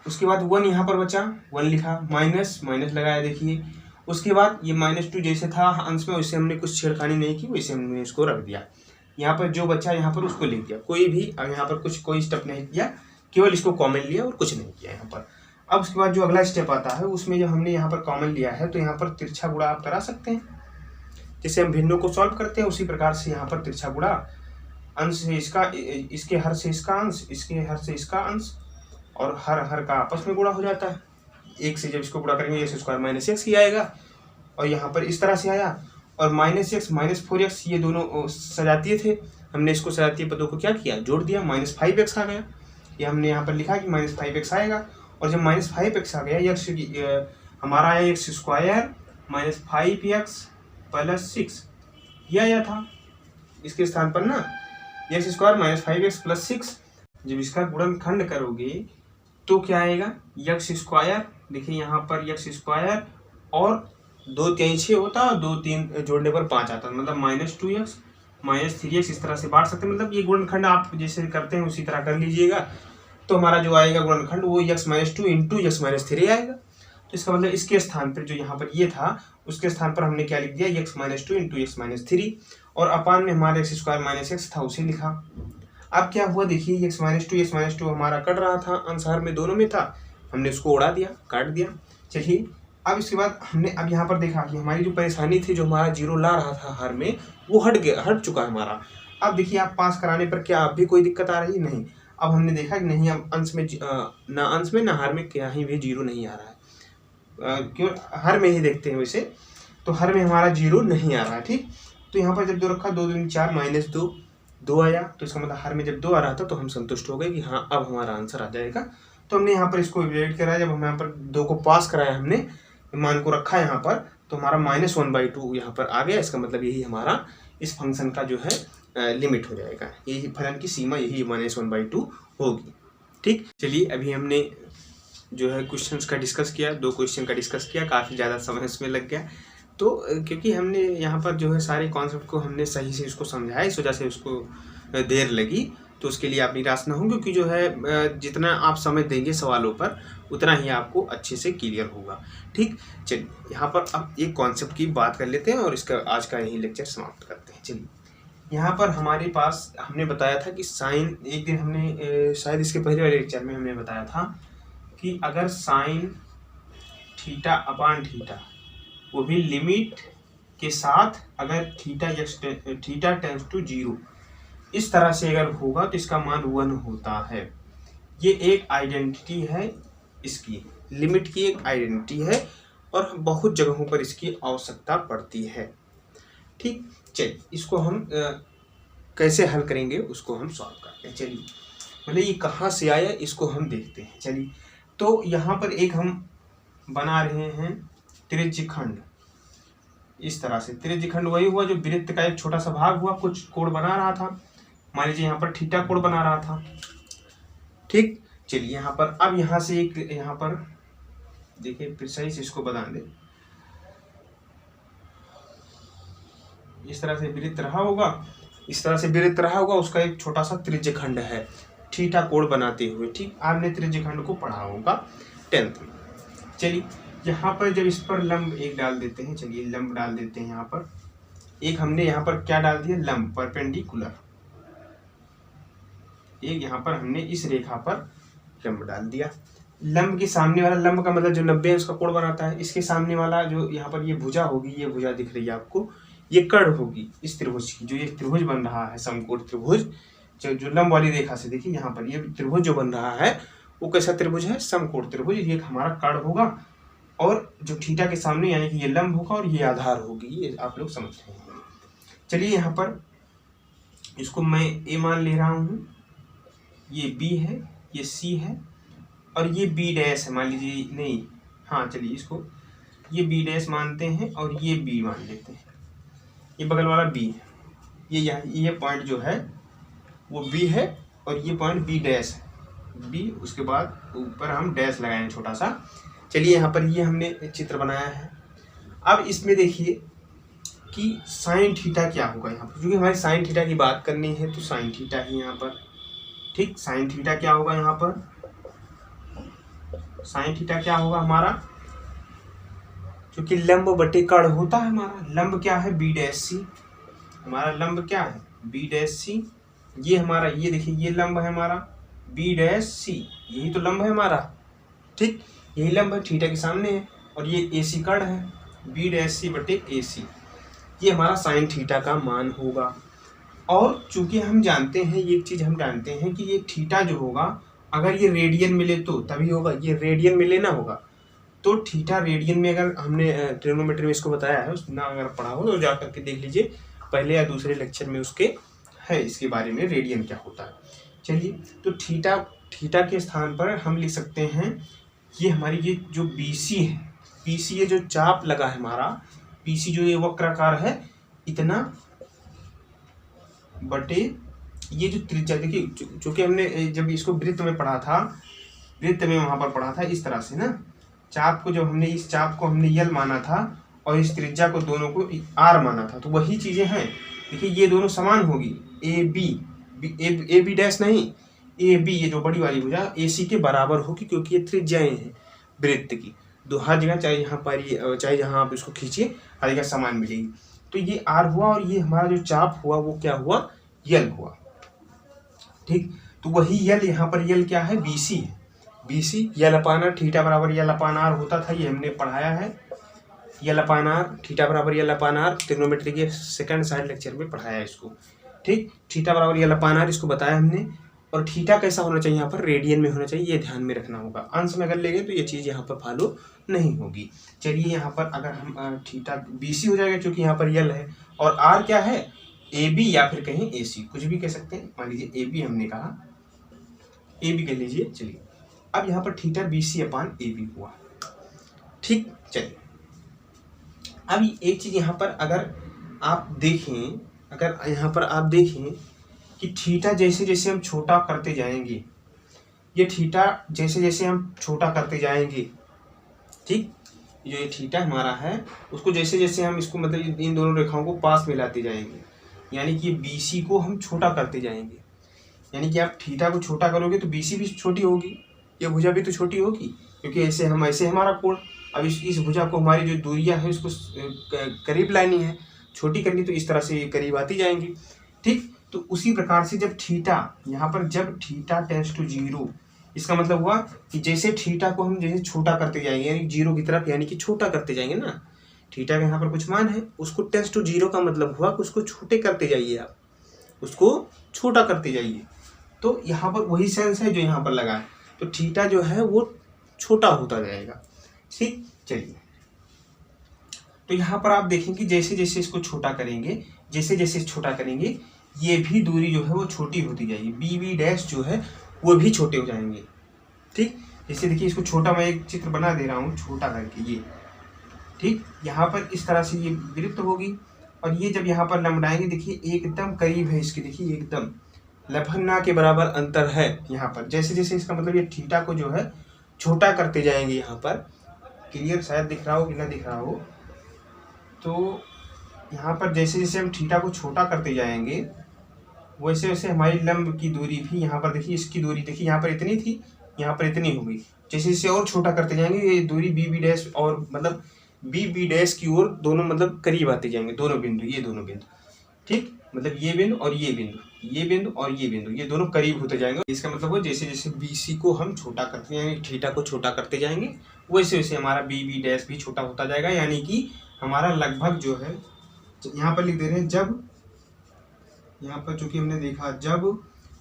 उसके बाद 1 यहाँ पर बचा, 1 लिखा, माइनस लगाया। देखिए उसके बाद ये -2 जैसे था अंश में, वैसे हमने कुछ छेड़खानी नहीं की, वैसे हमने इसको रख दिया। यहाँ पर जो बचा यहाँ पर उसको लिख दिया, कोई भी यहाँ पर कोई स्टेप नहीं किया, केवल इसको कॉमन लिया और कुछ नहीं किया यहाँ पर। अब उसके बाद जो अगला स्टेप आता है उसमें जो हमने यहाँ पर कॉमन लिया है, तो यहाँ पर तिरछा गुणा आप करा सकते हैं, जैसे हम भिन्नों को सॉल्व करते हैं उसी प्रकार से यहाँ पर तिरछा गुणा, अंश से इसका, इसके हर से इसका अंश, इसके हर से इसका अंश, और हर का आपस में गुणा हो जाता है। एक से जब इसको गुणा करेंगे x² माइनस x ही आएगा, और यहाँ पर इस तरह से आया, और -x माइनस 4x ये दोनों सजातीय थे, हमने इसको सजातीय पदों को क्या किया, जोड़ दिया, -5x आ गया। ये हमने यहाँ पर लिखा कि -5x आएगा, और जब -5x आ गया हमारा आया x² माइनस 5x प्लस 6 ये आया था इसके स्थान पर ना, x² माइनस 5x प्लस 6। जब इसका गुणनखंड करोगे तो क्या आएगा, x², देखिए यहाँ पर x² और 2 3 6 होता है, और 2 3 जोड़ने पर 5 आता है, मतलब -2x माइनस 3x इस तरह से बांट सकते हैं। मतलब ये गुणनखंड आप जैसे करते हैं उसी तरह कर लीजिएगा, तो हमारा जो आएगा गुणनखंड वो x minus 2 into x minus 3 आएगा। तो इसका मतलब इसके स्थान पर जो यहाँ पर ये था उसके स्थान पर हमने क्या लिख दिया, x minus 2 into x minus 3, और अपान में हमारा x² माइनस x था उसे लिखा। अब क्या हुआ देखिए, x माइनस 2 हमारा कट रहा था, अंश में दोनों में था, हमने उसको उड़ा दिया, काट दिया। चलिए अब इसके बाद हमने अब यहाँ पर देखा कि हमारी जो परेशानी थी, जो हमारा 0 ला रहा था हर में, वो हट चुका है हमारा। अब देखिए आप पास कराने पर क्या अब भी कोई दिक्कत आ रही है, नहीं। अब हमने देखा कि नहीं, अब अंश में ना हर में कहीं भी 0 नहीं आ रहा है, क्यों हर में ही देखते हैं वैसे, तो हर में हमारा 0 नहीं आ रहा है। ठीक, तो यहाँ पर जब 2 रखा, 2 दूनी 4 माइनस 2 आया, तो इसका मतलब हर में जब 2 आ रहा था तो हम संतुष्ट हो गए कि हाँ अब हमारा आंसर आ जाएगा। तो हमने यहाँ पर इसको इवेल्यूएट कराया, जब हम यहाँ पर 2 को पास कराया, हमने मान को रखा यहाँ पर, तो हमारा -1/2 यहाँ पर आ गया। इसका मतलब यही हमारा इस फंक्शन का जो है लिमिट हो जाएगा, यही फलन की सीमा यही -1/2 होगी। ठीक, चलिए अभी हमने जो है क्वेश्चंस का डिस्कस किया, 2 क्वेश्चन का डिस्कस किया, काफ़ी ज़्यादा समय इसमें लग गया, तो क्योंकि हमने यहाँ पर जो है सारे कॉन्सेप्ट को हमने सही से इसको समझाया, इस वजह से उसको देर लगी। तो उसके लिए आप निराश ना हो, क्योंकि जो है जितना आप समय देंगे सवालों पर उतना ही आपको अच्छे से क्लियर होगा। ठीक, चलिए यहाँ पर अब एक कॉन्सेप्ट की बात कर लेते हैं और इसका आज का यही लेक्चर समाप्त करते हैं। चलिए यहाँ पर हमारे पास हमने बताया था कि साइन, एक दिन हमने शायद इसके पहले वाले लेक्चर में हमने बताया था कि अगर साइन थीटा अपान थीटा, वो भी लिमिट के साथ, अगर थीटा टेंड्स टू 0 इस तरह से अगर होगा तो इसका मान 1 होता है। ये एक आइडेंटिटी है, इसकी लिमिट की एक आइडेंटिटी है और बहुत जगहों पर इसकी आवश्यकता पड़ती है। ठीक, चलिए इसको हम कैसे हल करेंगे उसको हम सॉल्व करते हैं। चलिए मतलब ये कहाँ से आया इसको हम देखते हैं। चलिए तो यहाँ पर एक हम बना रहे हैं त्रिज्यखंड, इस तरह से त्रिज्यखंड वही हुआ जो वृत्त का एक छोटा सा भाग हुआ, कुछ कोण बना रहा था, मान लीजिए यहाँ पर थीटा कोण बना रहा था। ठीक, चलिए यहाँ पर अब यहाँ से एक, यहाँ पर देखिए प्रिसाइज इसको बता दें, इस तरह से वृत्त रहा होगा, इस तरह से वृत्त रहा होगा, उसका एक छोटा सा त्रिज्यखंड है थीटा कोण बनाते हुए। ठीक, आपने त्रिज्यखंड को पढ़ा होगा 10th में। चलिए यहाँ पर जब इस पर लंब एक डाल देते हैं, चलिए लंब डाल देते हैं। यहाँ पर एक हमने यहाँ पर क्या डाल दिया, लंब, परपेंडिकुलर। एक यहाँ पर हमने इस रेखा पर लंब डाल दिया। लंब के सामने वाला, लंब का मतलब जो 90 है उसका कोण बनाता है, इसके सामने वाला जो यहाँ पर ये भुजा होगी, ये भुजा दिख रही है आपको, ये कर्ण होगी इस त्रिभुज की। जो ये त्रिभुज बन रहा है समकोण त्रिभुज, जो लंब वाली रेखा से देखिए यहाँ पर ये त्रिभुज जो बन रहा है वो कैसा त्रिभुज है, समकोण त्रिभुज। ये हमारा कर्ण होगा और जो थीटा के सामने यानी कि ये लंब होगा और ये आधार होगी, ये आप लोग समझ रहे हैं। चलिए यहाँ पर इसको मैं ए मान ले रहा हूँ, ये बी है, ये सी है और ये बी डैश है, मान लीजिए, नहीं हाँ चलिए इसको ये बी डैश मानते हैं और ये बी मान लेते हैं, ये बगल वाला बी है, ये यहाँ ये पॉइंट जो है वो बी है और ये पॉइंट बी डैश है, बी, उसके बाद ऊपर हम डैश लगाएंगे छोटा सा। चलिए यहाँ पर ये हमने चित्र बनाया है। अब इसमें देखिए कि साइन थीटा क्या होगा यहाँ पर, क्योंकि हमारी साइन थीटा की बात करनी है तो साइन थीटा ही यहाँ पर। ठीक, साइन थीटा क्या होगा यहाँ पर, साइन थीटा क्या होगा हमारा, क्योंकि लंब बटे कर्ण होता है हमारा, लंब क्या है बी डैश सी, हमारा लंब क्या है बी डैश सी, ये हमारा, ये देखिए ये लंब है हमारा बी डैश सी, यही तो लंब है हमारा। ठीक, यही लंब है, थीटा के सामने है और ये ए सी कर्ण है, बी डैश सी बटे ए सी, ये हमारा साइन थीटा का मान होगा। और चूंकि हम जानते हैं, ये एक चीज़ हम जानते हैं कि ये थीटा जो होगा अगर ये रेडियन मिले तो तभी होगा, ये रेडियन में लेना होगा। तो थीटा रेडियन में, अगर हमने ट्रिग्नोमेट्री में इसको बताया है, उस ना अगर पढ़ा हो तो जा करके देख लीजिए, पहले या दूसरे लेक्चर में उसके है इसके बारे में, रेडियन क्या होता है। चलिए तो थीटा के स्थान पर हम लिख सकते हैं ये हमारी ये जो BC है, BC ये जो चाप लगा है हमारा, BC जो ये वक्राकार है इतना बटे ये जो त्रिज्या, देखिए चूंकि हमने जब इसको वृत्त में पढ़ा था, वृत्त में वहां पर पढ़ा था इस तरह से ना, चाप को जब हमने, इस चाप को हमने यल माना था और इस त्रिज्या को दोनों को R माना था, तो वही चीजें हैं। देखिए ये दोनों समान होगी, ए बी डैश नहीं, ए बी ये जो बड़ी वाली भुजा AC के बराबर होगी, क्योंकि ये त्रिज्याएं हैं वृत्त की, दो हर जगह, चाहे यहाँ पर ये, चाहे जहाँ आप इसको खींचिए हर जगह समान मिलेगी। तो ये R हुआ और ये हमारा जो चाप हुआ वो क्या हुआ, यल हुआ। ठीक, तो वही यल, यहाँ पर यल क्या है BC है, BC l upon r, theta बराबर यल अपान आर होता था, ये हमने पढ़ाया है, यल अपान आर, थीटा बराबर यल अपान आर, ट्रिग्नोमेट्री के सेकंड साइड लेक्चर में पढ़ाया है इसको। ठीक, थीटा बराबर यल अपान आर इसको बताया हमने। और थीटा कैसा होना चाहिए यहाँ पर, रेडियन में होना चाहिए, ये ध्यान में रखना होगा। अंश में अगर लेंगे तो ये चीज़ यहाँ पर फॉलो नहीं होगी। चलिए यहाँ पर अगर हम थीटा BC हो जाएगा, क्योंकि यहाँ पर यल है, और आर क्या है AB या फिर कहीं AC, कुछ भी कह सकते हैं, मान लीजिए AB हमने कहा, AB कह लीजिए। चलिए अब यहाँ पर थीटा BC अपान AB हुआ। ठीक, चलिए अब एक चीज़ यहाँ पर अगर आप देखें, अगर यहाँ पर आप देखें कि थीटा जैसे जैसे हम छोटा करते जाएंगे, ये थीटा जैसे जैसे हम छोटा करते जाएंगे, ठीक, जो ये थीटा हमारा है उसको जैसे जैसे हम इसको मतलब इन दोनों रेखाओं को पास में लाते जाएंगे, यानी कि BC को हम छोटा करते जाएंगे। यानी कि आप थीटा को छोटा करोगे तो BC भी छोटी होगी, ये भुजा भी तो छोटी होगी, क्योंकि ऐसे हमारा कोण। अब इस भुजा को हमारी जो दूरियां हैं उसको करीब लानी है, छोटी करनी, तो इस तरह से ये करीब आती जाएंगी। ठीक, तो उसी प्रकार से जब थीटा यहाँ पर जब थीटा टेंड्स टू 0, इसका मतलब हुआ कि जैसे थीटा को हम जैसे छोटा करते जाएंगे, यानी 0 की तरफ, यानी कि छोटा करते जाएंगे ना, थीटा का यहाँ पर कुछ मान है, उसको टेंड्स टू 0 का मतलब हुआ कि उसको छोटे करते जाइए, आप उसको छोटा करते जाइए। तो यहाँ पर वही सेंस है जो यहाँ पर लगा है, तो थीटा जो है वो छोटा होता जाएगा। ठीक, चलिए, तो यहाँ पर आप देखेंगे जैसे जैसे इसको छोटा करेंगे, जैसे जैसे छोटा करेंगे, ये भी दूरी जो है वो छोटी होती जाएगी, BB डैश जो है वो भी छोटे हो जाएंगे। ठीक, जैसे देखिए इसको छोटा, मैं एक चित्र बना दे रहा हूँ छोटा करके, ये ठीक, यहाँ पर इस तरह से ये विलुप्त होगी, और ये जब यहाँ पर लंबड़ाएंगे, देखिए एकदम करीब है इसके, देखिए एकदम लगभग ना के बराबर अंतर है यहाँ पर। जैसे जैसे इसका मतलब ये थीटा को जो है छोटा करते जाएंगे, यहाँ पर क्लियर शायद दिख रहा हो कि ना दिख रहा हो, तो यहाँ पर जैसे जैसे हम थीटा को छोटा करते जाएंगे वैसे वैसे हमारी लंब की दूरी भी, यहाँ पर देखिए इसकी दूरी देखिए यहाँ पर इतनी थी, यहाँ पर इतनी होगी, जैसे जैसे और छोटा करते जाएंगे ये दूरी BB डैश और मतलब BB डैश की ओर दोनों मतलब करीब आते जाएंगे, दोनों बिंदु, ये दोनों बिंदु। ठीक, मतलब ये बिंदु और ये बिंदु, ये बिंदु और ये बिंदु, ये दोनों करीब होते जाएंगे। इसका मतलब वो जैसे जैसे BC को हम छोटा करते जाएंगे, थीटा को छोटा करते जाएंगे, वैसे वैसे हमारा BB डैश भी छोटा होता जाएगा, यानी कि हमारा लगभग जो है, यहाँ पर लिख दे रहे हैं, जब यहाँ पर चूंकि हमने देखा जब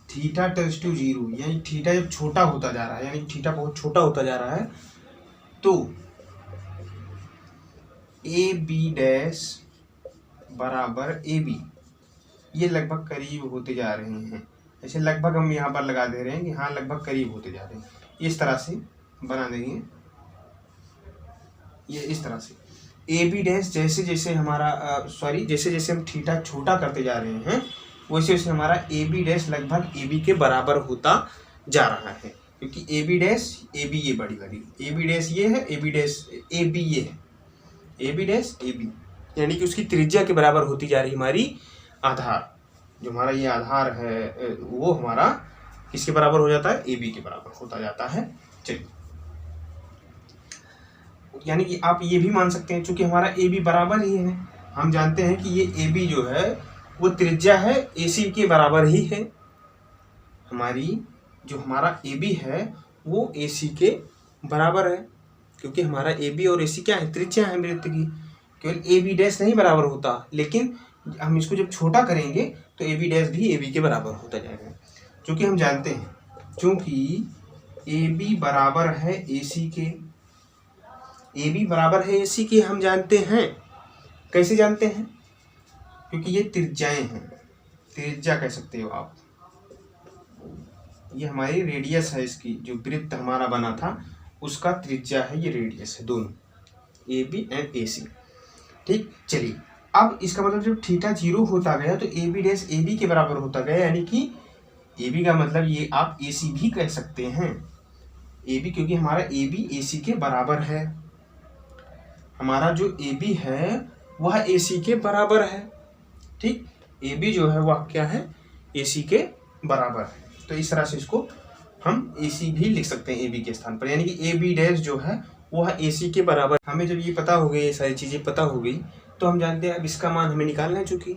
थीटा टेंड्स टू 0, यानी थीटा जब छोटा होता जा रहा है, यानी थीटा बहुत छोटा होता जा रहा है, तो AB डैश बराबर AB, ये लगभग करीब होते जा रहे हैं। ऐसे लगभग हम यहाँ पर लगा दे रहे हैं कि हाँ लगभग करीब होते जा रहे हैं, इस तरह से बना देंगे, ये इस तरह से AB डैश जैसे जैसे हमारा जैसे जैसे हम थीटा छोटा करते जा रहे हैं वैसे वैसे हमारा AB डैश लगभग AB के बराबर होता जा रहा है, क्योंकि AB डैश AB ये बड़ी वाली, AB डैश ये है, AB डैश AB ये है, AB डैश AB, यानी कि उसकी त्रिज्या के बराबर होती जा रही हमारी आधार, जो हमारा ये आधार है वो हमारा किसके बराबर हो जाता है, AB के बराबर होता जाता है। चलिए, यानी कि आप ये भी मान सकते हैं चूंकि हमारा AB बराबर ही है, हम जानते हैं कि ये AB जो है वो त्रिज्या है AC के बराबर ही है, हमारी जो हमारा AB है वो AC के बराबर है, क्योंकि हमारा AB और AC क्या है, त्रिज्या है वृत्त की, केवल AB डैश नहीं बराबर होता, लेकिन हम इसको जब छोटा करेंगे तो AB डैश भी AB के बराबर होता जाएगा, क्योंकि हम जानते हैं चूंकि AB बराबर है AC के, AB बराबर है AC के, हम जानते हैं, कैसे जानते हैं, क्योंकि ये त्रिज्याएं हैं, त्रिज्या कह सकते हो आप, ये हमारी रेडियस है, इसकी जो वृत्त हमारा बना था उसका त्रिज्या है, ये रेडियस है दोनों AB एंड AC। ठीक, चलिए, अब इसका मतलब जब थीटा 0 होता गया तो AB डैश AB के बराबर होता गया, यानी कि AB का मतलब ये आप AC भी कह सकते हैं, AB, क्योंकि हमारा AB AC के बराबर है, हमारा जो AB है वह AC के बराबर है। ठीक, AB जो है वह क्या है, AC के बराबर है, तो इस तरह से इसको हम AC भी लिख सकते हैं AB के स्थान पर, यानी कि AB डैश जो है वह AC के बराबर। हमें जब ये पता हो गई, ये सारी चीज़ें पता हो गई, तो हम जानते हैं अब इसका मान हमें निकालना है, चूँकि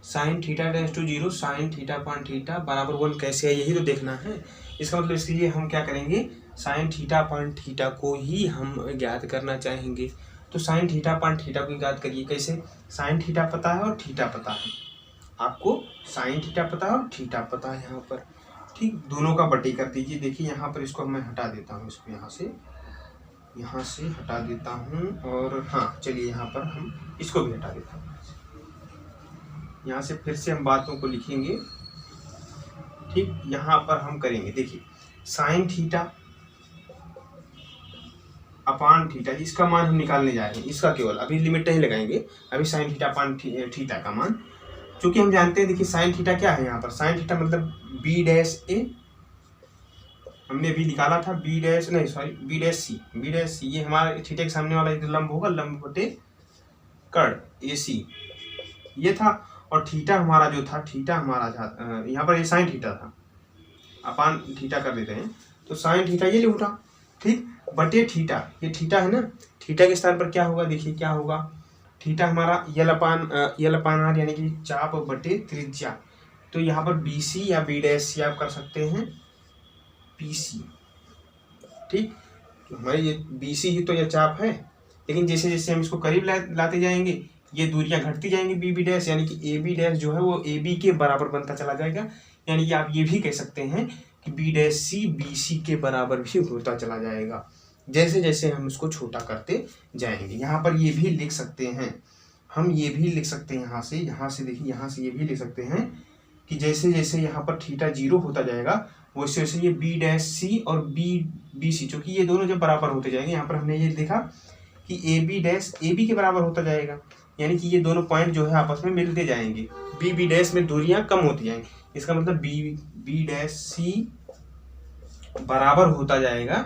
sine theta tends to 0 sine theta upon theta बराबर 1 कैसे है, यही तो देखना है। इसका मतलब इसके लिए हम क्या करेंगे, साइन थीटा अपॉन थीटा को ही हम ज्ञात करना चाहेंगे, तो साइन थीटा अपॉन थीटा को ज्ञात करिए, कैसे, साइन थीटा पता है और थीटा पता है, आपको साइन थीटा पता है और थीटा पता है यहाँ पर। ठीक, दोनों का बटी कर दीजिए, देखिए यहाँ पर इसको मैं हटा देता हूँ, इसको यहाँ से हटा देता हूँ, और हाँ चलिए यहाँ पर हम इसको भी हटा देता हूँ, यहाँ से फिर से हम बातों को लिखेंगे। ठीक, यहाँ पर हम करेंगे, देखिए साइन थीटा अपान थीटा, इसका मान हम निकालने जा रहे हैं, इसका केवल अभी लिमिट नहीं लगाएंगे, अभी साइन थीटा अपान थीटा का मान, क्योंकि हम जानते हैं, देखिए साइन थीटा क्या है, यहाँ पर साइन थीटा मतलब B डैश A, हमने अभी निकाला था बी डैश नहीं सॉरी बी डैश सी, ये हमारा थीटा के सामने वाला एक लंब होगा, लंब बटे कर्ण ए सी ये था। और थीटा हमारा जो था, थीटा हमारा था यहाँ पर ये साइन थीटा था, अपान थीटा कर देते हैं तो साइन थीटा ये लिखा, ठीक, बटे थीटा, ये थीटा है ना, थीटा के स्थान पर क्या होगा, देखिए क्या होगा, थीटा हमारा यल अपान आर यानी कि चाप बटे त्रिज्या। तो यहाँ पर बी सी या बी डैश सी आप कर सकते हैं पी सी, ठीक। तो हमारी ये बी सी ही तो यह चाप है, लेकिन जैसे जैसे हम इसको करीब लाते जाएंगे ये दूरियां घटती जाएंगी बी बी डैश, यानी कि ए बी डैश जो है वो ए बी के बराबर बनता चला जाएगा। यानी कि आप ये भी कह सकते हैं कि B dash C B C के बराबर भी होता चला जाएगा जैसे जैसे हम इसको छोटा करते जाएंगे। यहाँ पर ये भी लिख सकते हैं, हम ये भी लिख सकते हैं यहाँ से देखिए, यहाँ से ये भी लिख सकते हैं कि जैसे जैसे यहाँ पर थीटा 0 होता जाएगा वैसे वैसे ये बी डैश सी और बी सी, चूँकि ये दोनों जब बराबर होते जाएंगे, यहाँ पर हमने ये देखा कि A B dash A B के बराबर होता जाएगा, यानी कि ये दोनों पॉइंट जो है आपस में मिलते जाएंगे, बी बी डैश में दूरियां कम होती जाएंगी। इसका मतलब बी डैश सी बराबर होता जाएगा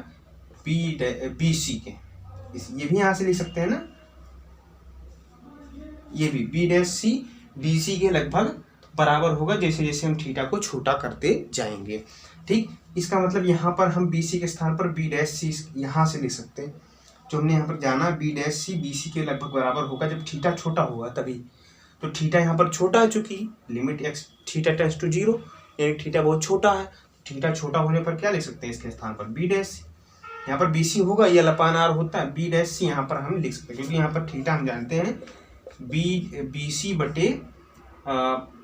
बी सी के, ये भी यहाँ से लिख सकते हैं ना, ये भी B dash C B C के लगभग बराबर होगा जैसे जैसे हम थीटा को छोटा करते जाएंगे, ठीक। इसका मतलब यहाँ पर हम बी सी के स्थान पर बी डैश सी यहाँ से लिख सकते हैं, जो हमने यहाँ पर जाना B dash C B C के लगभग बराबर होगा जब थीटा छोटा होगा तभी। तो थीटा यहाँ पर छोटा है, चूंकि limit x theta tends to 0 यानी थीटा बहुत छोटा है, थीटा छोटा होने पर क्या लिख सकते हैं इसके स्थान पर बी डैश सी, यहाँ पर बी सी होगा यल अपान आर होता है, बी डैश सी यहाँ पर हम लिख सकते हैं क्योंकि यहाँ पर थीटा हम जानते हैं बी सी बटे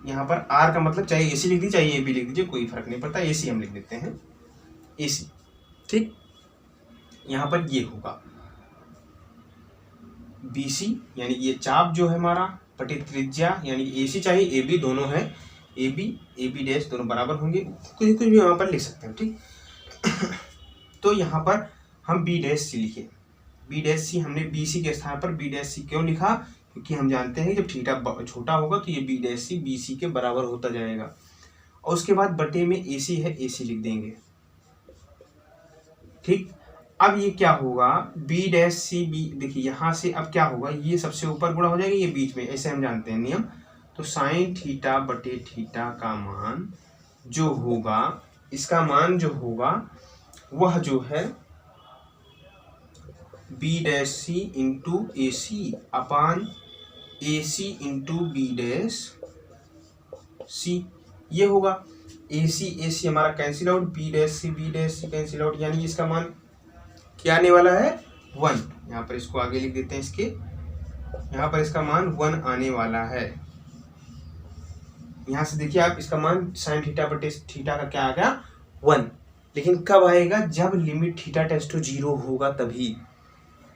यहाँ पर आर का मतलब चाहे ए सी लिख दीजिए चाहे ए बी लिख दीजिए, कोई फर्क नहीं पड़ता, ए सी हम लिख देते हैं ए सी, ठीक। यहाँ पर ये होगा बी सी यानी ये चाप जो है हमारा बटे त्रिज्या, यानी ए सी चाहे ए बी दोनों है, ए बी डैश दोनों बराबर होंगे, कुछ भी यहाँ पर लिख सकते हैं, ठीक। तो यहाँ पर हम बी डैश सी लिखे, बी डैश सी हमने बी सी के स्थान पर बी डैश सी क्यों लिखा, क्योंकि हम जानते हैं जब थीटा छोटा होगा तो ये B dash C B C के बराबर होता जाएगा। और उसके बाद बटे में ए सी है, ए सी लिख देंगे, ठीक। अब ये क्या होगा बी डैश सी बी, देखिए यहाँ से अब क्या होगा, ये सबसे ऊपर गुणा हो जाएगा, ये बीच में, ऐसे हम जानते हैं नियम। तो साइन थीटा बटे थीटा का मान जो होगा, इसका मान जो होगा वह जो है बी डैश सी इंटू ए सी अपान ए सी इंटू बी डैश सी, ये होगा। ए सी हमारा कैंसिल आउट, बी डैश सी कैंसिल आउट, यानी इसका मान क्या आने वाला है 1। यहाँ पर इसको आगे लिख देते हैं, इसके यहाँ पर इसका मान 1 आने वाला है। यहाँ से देखिए आप इसका मान साइन थीटा बटे थीटा का क्या आ गया 1, लेकिन कब आएगा जब लिमिट थीटा टेंड्स टू 0 होगा तभी।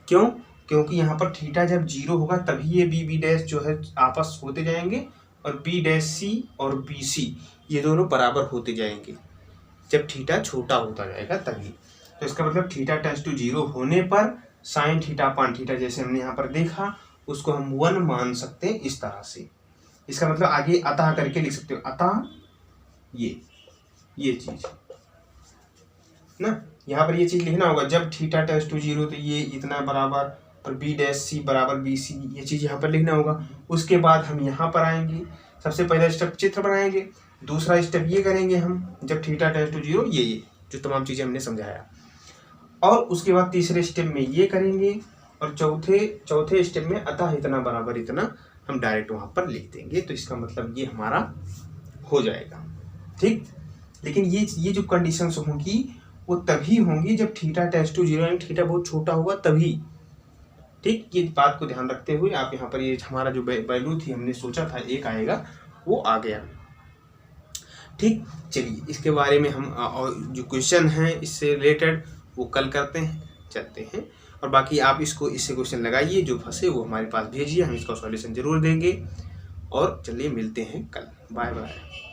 क्यों? क्योंकि यहाँ पर थीटा जब 0 होगा तभी ये बी डैश जो है आपस होते जाएंगे और बी डैश सी और बी सी ये दोनों बराबर होते जाएंगे जब थीटा छोटा होता जाएगा तभी। तो इसका मतलब थीटा टेंड्स टू 0 होने पर साइन थीटा अपान थीटा जैसे हमने यहाँ पर देखा उसको हम 1 मान सकते हैं इस तरह से। इसका मतलब आगे अतः करके लिख सकते हो, अतः ये चीज ना, यहाँ पर ये चीज लिखना होगा जब थीटा टेंड्स टू 0 तो ये इतना बराबर और बी डैश सी बराबर बी सी, ये चीज यहाँ पर लिखना होगा। उसके बाद हम यहाँ पर आएंगे, सबसे पहला स्टेप चित्र बनाएंगे, दूसरा स्टेप ये करेंगे हम जब थीटा टेंड्स टू 0 ये जो तमाम चीजें हमने समझाया, और उसके बाद तीसरे स्टेप में ये करेंगे और चौथे स्टेप में अतः इतना बराबर इतना हम डायरेक्ट वहां पर लिख देंगे। तो इसका मतलब ये हमारा हो जाएगा, ठीक। लेकिन ये जो कंडीशंस होंगी वो तभी होंगी जब थीटा टेंड्स टू 0 यानी थीटा बहुत छोटा होगा तभी, ठीक। ये बात को ध्यान रखते हुए आप यहाँ पर ये हमारा जो वैल्यू थी हमने सोचा था 1 आएगा वो आ गया, ठीक। चलिए इसके बारे में हम और जो क्वेश्चन हैं इससे रिलेटेड वो कल करते हैं, चलते हैं। और बाकी आप इससे क्वेश्चन लगाइए, जो फंसे वो हमारे पास भेजिए, हम इसका सॉल्यूशन जरूर देंगे। और चलिए मिलते हैं कल, बाय बाय।